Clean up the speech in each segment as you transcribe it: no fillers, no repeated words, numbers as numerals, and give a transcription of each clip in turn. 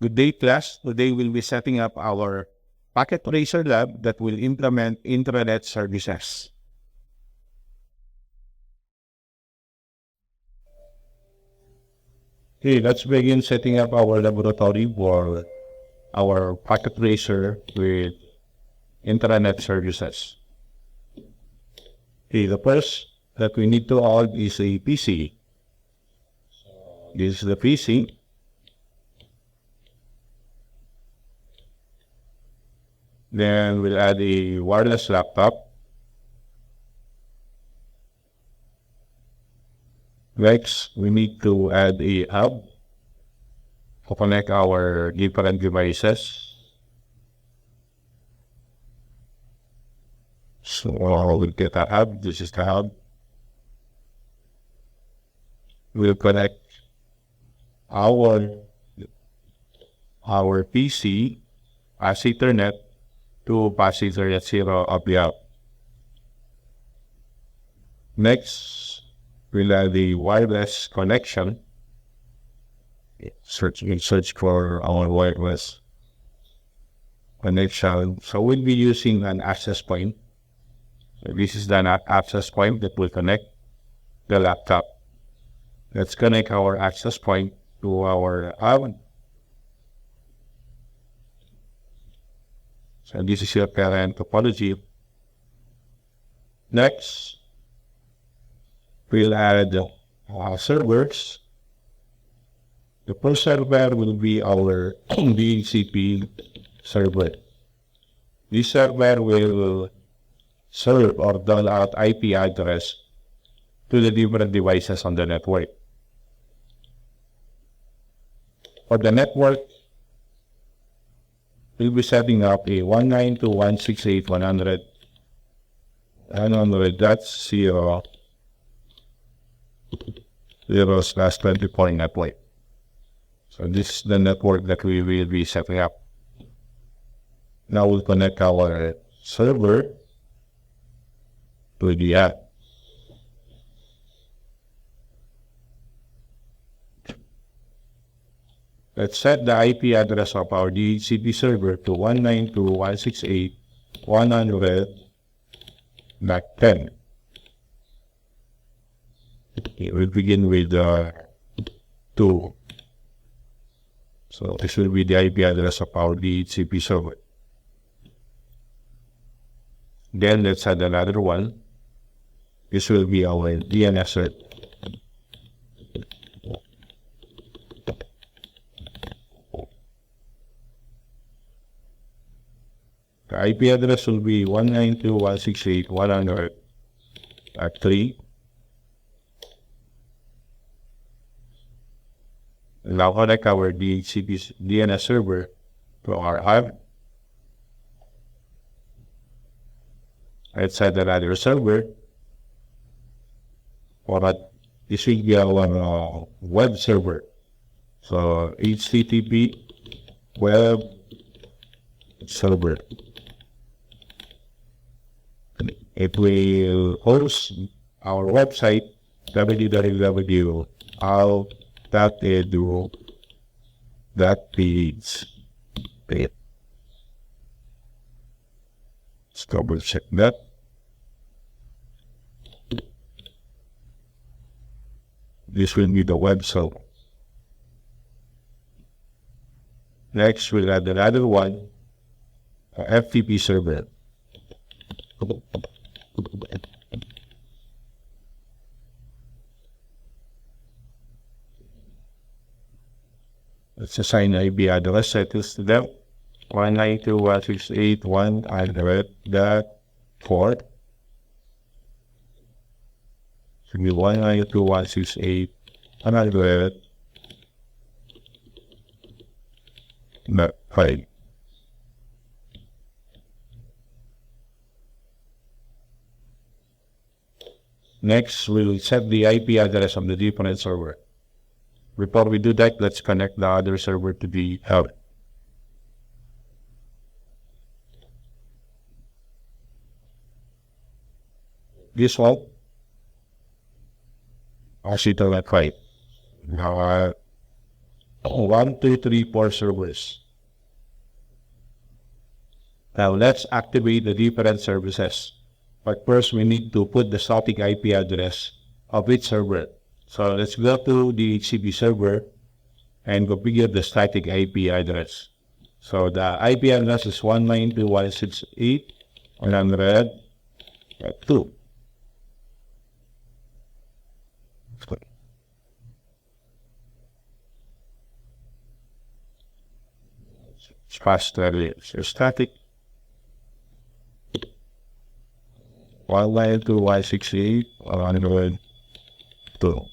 Good day, class. Today we'll be setting up our packet tracer lab that will implement intranet services. Okay, let's begin setting up our laboratory for our packet tracer with intranet services. Okay, the first that we need to add is a PC. This is the PC. Then we'll add a wireless laptop. Next, we need to add a hub to connect our different devices. So we'll get a hub. This is the hub. We'll connect our PC as Ethernet to pass Ethernet 0 of the hub. Next, we'll add the wireless connection. Search for our wireless connection. So we'll be using an access point. So this is the access point that will connect the laptop. Let's connect our access point to our hub. So this is your parent topology. Next, we'll add servers. The first server will be our DHCP server. This server will serve or dial out IP address to the different devices on the network. For the network, we'll be setting up a 192.168.100.0/24 network. So this is the network that we will be setting up. Now we'll connect our server to the app. Let's set the IP address of our DHCP server to 192.168.100.10. Okay, we'll begin with 2. So this will be the IP address of our DHCP server. Then let's add another one. This will be our DNS server. The IP address will be 192.168.100.3. Now connect our DHCP DNS server to our hub. Let's add another server. For that, this will be our web server. So HTTP web server. It will host our website www.out.edu.page. Let's double check that. This will be the web server. Next, we'll add another one, a FTP server. Let's assign IP address settings to them. 192.168.100.4. Should be 192.168.100.5. Next, we'll set the IP address of the different server. Before we do that, let's connect the other server to the hub. This one, actually to that right. Now, 1, 2, 3, 4 servers. Now let's activate the different services. But first we need to put the static IP address of each server. So let's go to the DHCP server and configure the static IP address. So the IP address is 192.168.100.2. It's faster. So static 192.168.100.2.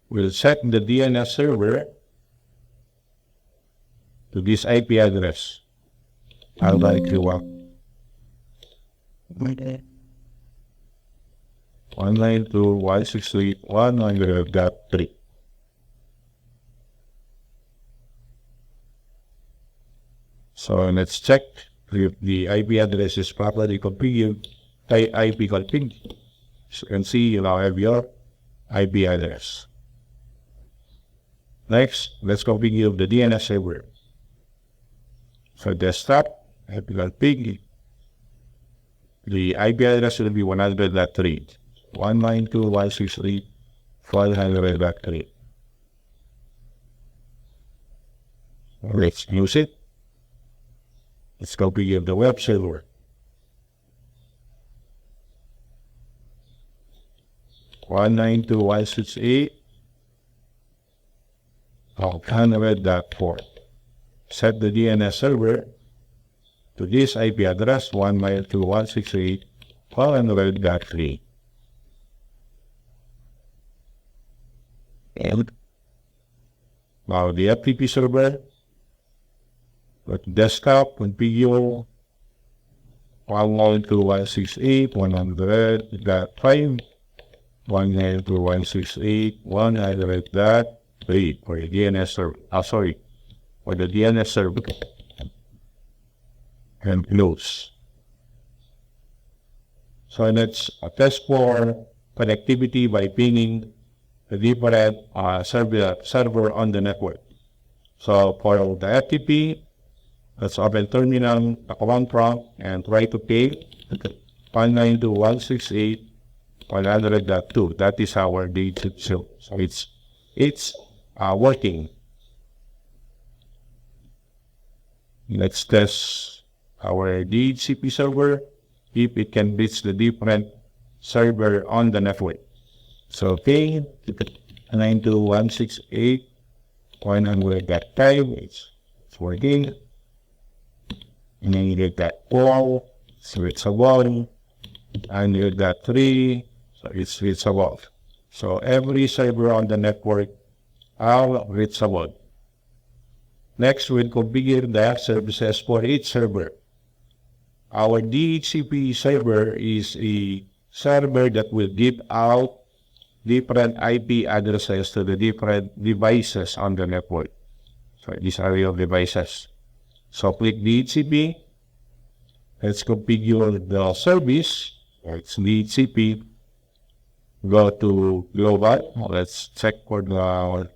We'll set the DNS server to this IP address. I'll like to 192.168.100.3. So let's check if the IP address is properly configured. IP config. So you can see you now have your IP address. Next, let's configure the DNS server. So desktop, IP config. The IP address will be 100.3. 192.168.100.3. Let's use it. Let's configure the web server. 192.168.100.4. Set the DNS server to this IP address 192.168.100.3. And now the FTP server. But desktop configure 192.168.100.5, 192.168.100.3 for the DNS server. For the DNS server. And close. So let's test for connectivity by pinging the different server on the network. So for the FTP, let's open terminal, the command prompt, and try to ping 192.168.100.2. That is our DHCP server. So it's working. Let's test our DHCP server if it can reach the different server on the network. So ping 192.168.100.5. It's working. And then you get that 4, so it's a 1, and you get that 3, so it's reachable. So every server on the network are reachable. Next, we'll configure the services for each server. Our DHCP server is a server that will give out different IP addresses to the different devices on the network. So these are your devices. So click DHCP. Let's configure the service. It's DHCP. Go to global. Let's check for the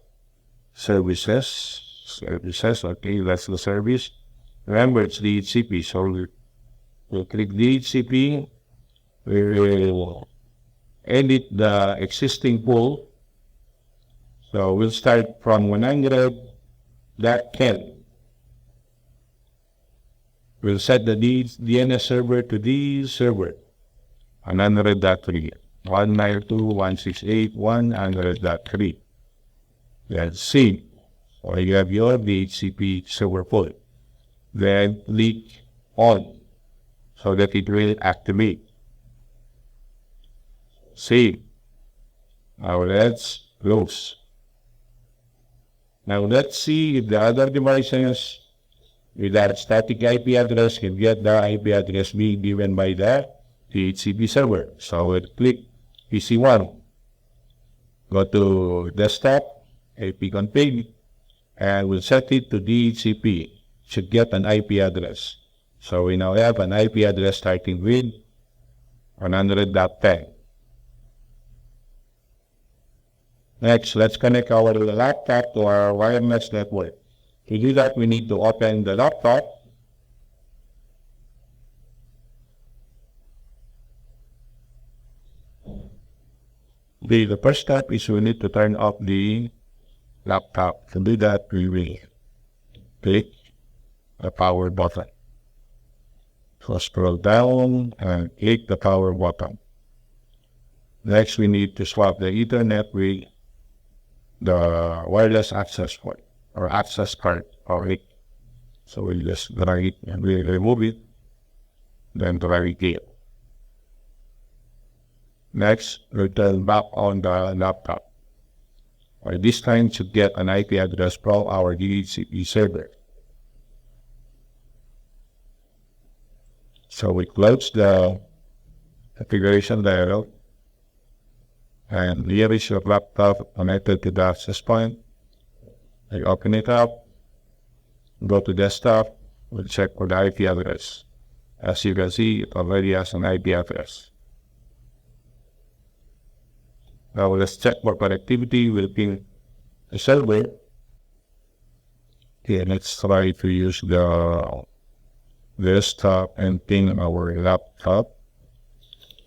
services. Okay, that's the service. Remember, it's DHCP. So we'll click DHCP. We will edit the existing pool. So we'll start from 100.10. We'll set the DNS server to the server 100.3, 192.168.100.3. Then save. So you have your DHCP server pool. Then click on so that it will activate. Save. Now let's close. Now let's see if the other devices with that static IP address can get the IP address being given by the DHCP server. So we'll click PC1. Go to desktop, IP config, and we'll set it to DHCP. Should get an IP address. So we now have an IP address starting with 100.10. Next, let's connect our laptop to our wireless network. To do that, we need to open the laptop. The first step is we need to turn off the laptop. To do that, we will click the power button. So scroll down and click the power button. Next, we need to swap the Ethernet with the wireless access port or access card or it. So we'll just drag it and we'll remove it, then drag it here. Next, return back on the laptop. By this time, should get an IP address from our DHCP server. So we close the configuration dialog, and here is your laptop connected to the access point. I open it up, go to desktop, we'll check for the IP address. As you can see, it already has an IP address. Now let's check for connectivity within the server. Okay, let's try to use the desktop and ping our laptop.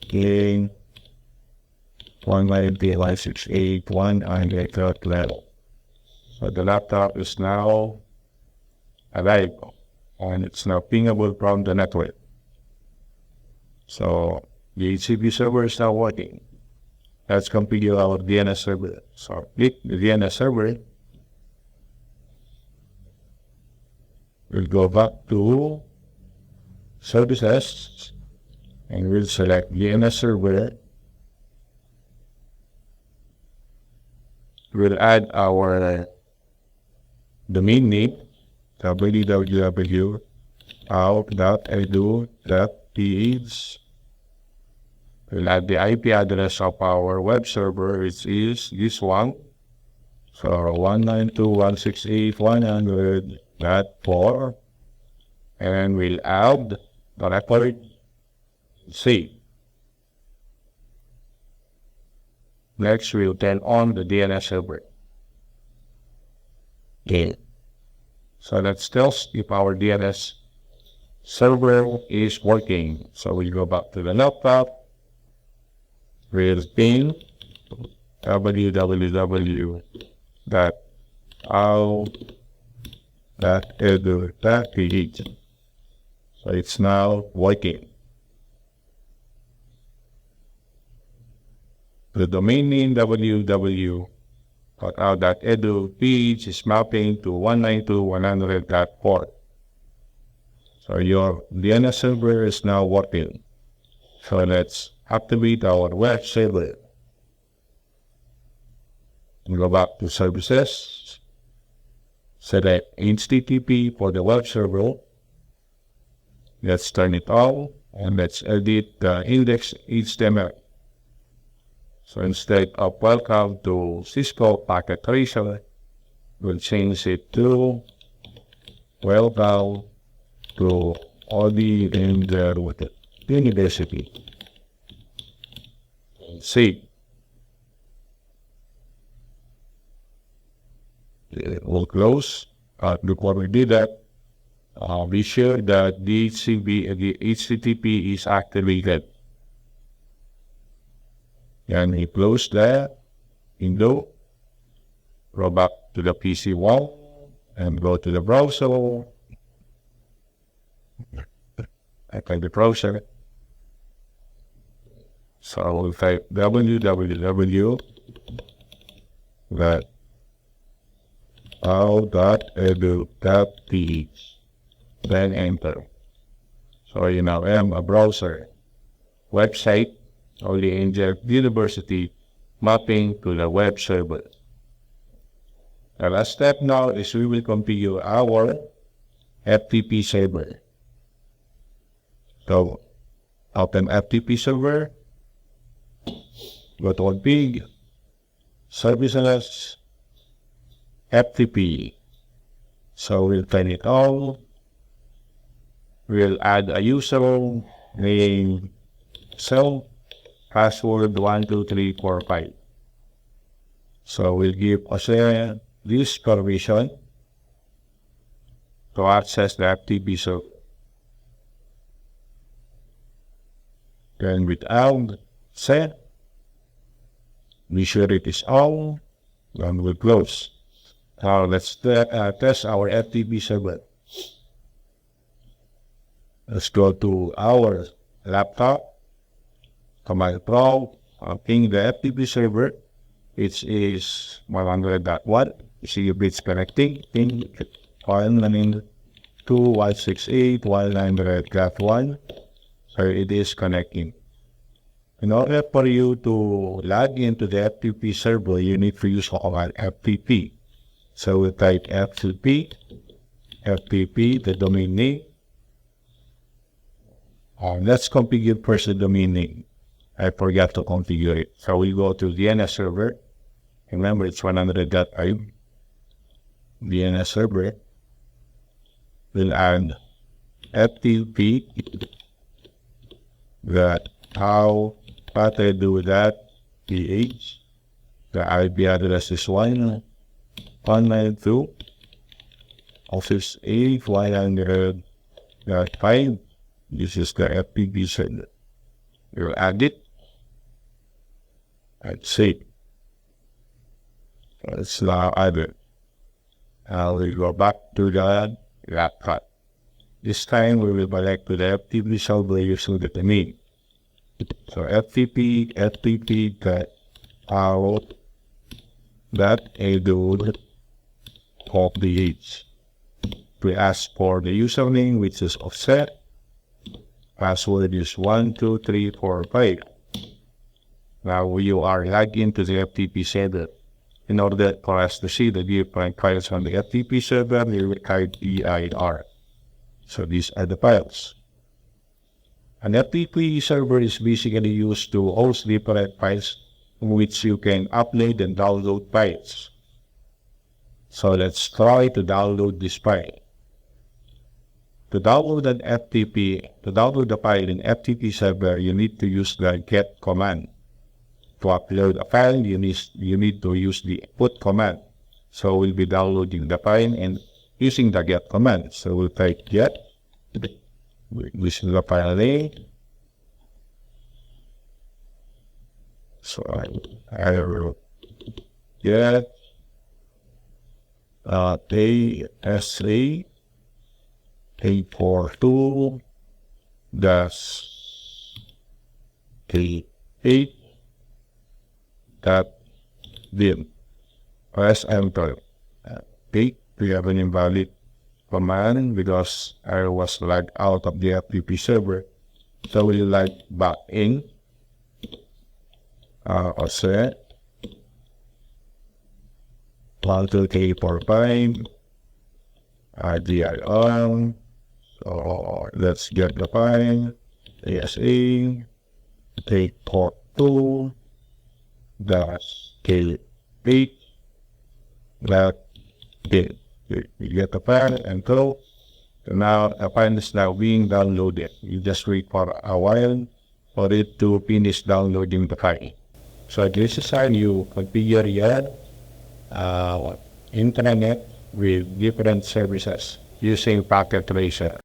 Okay, 192.168.1 level. So the laptop is now available and it's now pingable from the network. So the HCP server is now working. Let's configure our DNS server. So click the DNS server. We'll go back to Services and we'll select DNS server. We'll add our domain name www.out.edu.ph. We'll add the IP address of our web server, which is this one. So 192.168.100.4. And we'll add the record C. Next, we'll turn on the DNS server. Okay. So let's test if our DNS server is working. So we'll go back to the laptop. We'll ping www.out.edu.ph. So it's now working. The domain name www.out.edu.ph is mapping to 192.100.4. So your DNS server is now working. So let's activate our web server. And go back to Services. Select HTTP for the web server. Let's turn it on and let's edit the index HTML. So instead of welcome to Cisco Packet Tracer, we'll change it to welcome to OD Render with the University. See. We'll close. Before we do that, be sure that the HTTP is activated. And we close that window, go back to the PC1 and go to the browser. Open the browser. So we'll type www.out.edu.ph, then enter. So you now have a browser website of the Angel University mapping to the web server. The last step now is we will configure our FTP server. So open FTP server, go to config, services, FTP. So we'll turn it on. We'll add a user name, password 12345. So we'll give Jose this permission to access the FTP server. Then without set, be sure it is on, and we'll close. Now let's test our FTP server. Let's go to our laptop, command prompt, ping the FTP server. It is 100.1. You see it's connecting. Ping 192.168.100.1. So it is connecting. In order for you to log into the FTP server, you need to use the command FTP. So we type FTP, the domain name. Let's configure first the domain name. I forgot to configure it. So we go to DNS server. Remember, it's 100.5. DNS server. We'll add FTP. That how I do that PH. The IP address is 192.168.100.5. This is the FTP server. We'll add it and save. Let's now add it. We'll go back to the laptop. This time we will connect to the FTP server using the domain. So FTP out.edu.ph. We ask for the username, which is offset. Password is 12345. Now you are logged into the FTP server. In order for us to see the different files on the FTP server, we will type dir. So these are the files. An FTP server is basically used to host different files in which you can upload and download files. So let's try to download this file. To download the file in FTP server, you need to use the get command. To upload a file, you need to use the put command. So we'll be downloading the file and using the get command. So we'll type get, using the file name. So I will get ASA 842 -8 .dim. Press enter. Okay, we have an invalid command because I was logged out of the FTP server. So we'll log back in. Set 1, 2, 3, 4, 5. IDIR. So let's get the file. ASA 842 -8 .dim. You get the file and go. So now the file is now being downloaded. You just wait for a while for it to finish downloading the file. So this is how you configure your intranet with different services using packet tracer.